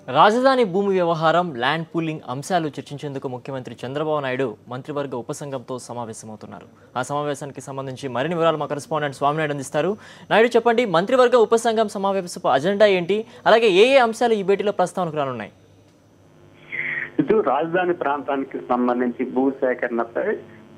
రాజధాని భూమి వ్యవహారం, ల్యాండ్ పూలింగ్ అంశాలు చర్చించేందుకు ముఖ్యమంత్రి చంద్రబాబు నాయుడు మంత్రివర్గ ఉపసంఘంతో సమావేశమవుతున్నారు. ఆ సమావేశానికి సంబంధించి మరిన్ని వివరాలు మా కరెస్పాండెంట్ స్వామినాయుడు అందిస్తారు. నాయుడు, చెప్పండి, మంత్రివర్గ ఉపసంఘం సమావేశపు అజెండా ఏంటి? అలాగే ఏ అంశాలు ఈ భేటీలో ప్రస్తావనకు రానున్నాయి? ఇటు రాజధాని ప్రాంతానికి సంబంధించి భూ సేకరణపై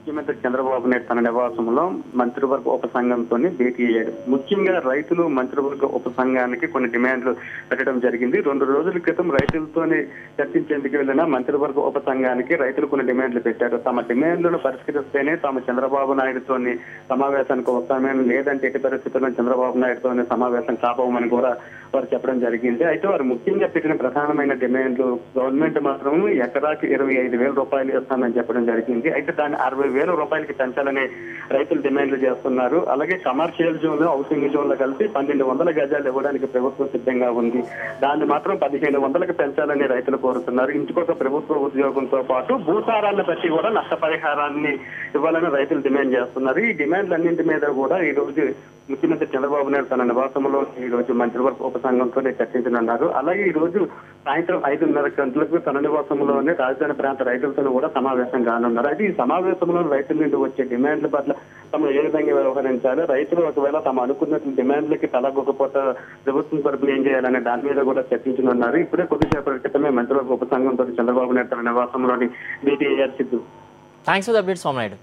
ముఖ్యమంత్రి చంద్రబాబు నాయుడు తన నివాసంలో మంత్రివర్గ ఉపసంఘంతో భేటీ అయ్యాడు. ముఖ్యంగా రైతులు మంత్రివర్గ ఉపసంఘానికి కొన్ని డిమాండ్లు పెట్టడం జరిగింది. 2 రోజుల క్రితం రైతులతోనే చర్చించేందుకు వెళ్లిన మంత్రివర్గ ఉపసంఘానికి రైతులు కొన్ని డిమాండ్లు పెట్టారు. తమ డిమాండ్లను పరిష్కరిస్తేనే తాము చంద్రబాబు నాయుడుతోని సమావేశానికి వస్తామని, లేదంటే ఎట్టి పరిస్థితుల్లో చంద్రబాబు నాయుడుతోనే సమావేశం కాపోమని కూడా వారు చెప్పడం జరిగింది. అయితే వారు ముఖ్యంగా పెట్టిన ప్రధానమైన డిమాండ్లు, గవర్నమెంట్ మాత్రం ఎకరాకి 25,000 రూపాయలు ఇస్తామని చెప్పడం జరిగింది. అయితే దాన్ని 60,000 రూపాయలకి పెంచాలని రైతులు డిమాండ్లు చేస్తున్నారు. అలాగే కమర్షియల్ జోన్, హౌసింగ్ జోన్ లో కలిసి 1,200 గజాలు ఇవ్వడానికి ప్రభుత్వం సిద్ధంగా ఉంది. దాన్ని మాత్రం 1,500కి పెంచాలని రైతులు కోరుతున్నారు. ఇంటికొక ప్రభుత్వ ఉద్యోగంతో పాటు భూసారాన్ని బట్టి కూడా నష్టపరిహారాన్ని ఇవ్వాలని రైతులు డిమాండ్ చేస్తున్నారు. ఈ డిమాండ్లన్నింటి మీద కూడా ఈ రోజు ముఖ్యమంత్రి చంద్రబాబు నాయుడు తన నివాసంలో ఈ రోజు మంత్రివర్గ ఉపసంఘంతో చర్చించనున్నారు. అలాగే ఈ రోజు సాయంత్రం 5:30 గంటలకు తన నివాసంలోనే రాజధాని ప్రాంత రైతులతో కూడా సమావేశం కానున్నారు. అయితే ఈ సమావేశంలో రైతుల నుండి వచ్చే డిమాండ్ల పట్ల తమ ఏ విధంగా వ్యవహరించాలి, రైతులు ఒకవేళ తమ అనుకున్న డిమాండ్లకి తలగొకపోతే ప్రభుత్వం తరపున ఏం చేయాలనే దాని మీద కూడా చర్చించనున్నారు. ఇప్పుడే కొద్దిసేపటి క్రితమే మంత్రివర్గ ఉపసంఘంతో చంద్రబాబు నాయుడు తన నివాసంలోని భేటీ అయ్యారు. Siddhu. Thanks for the update, Swami Naidu.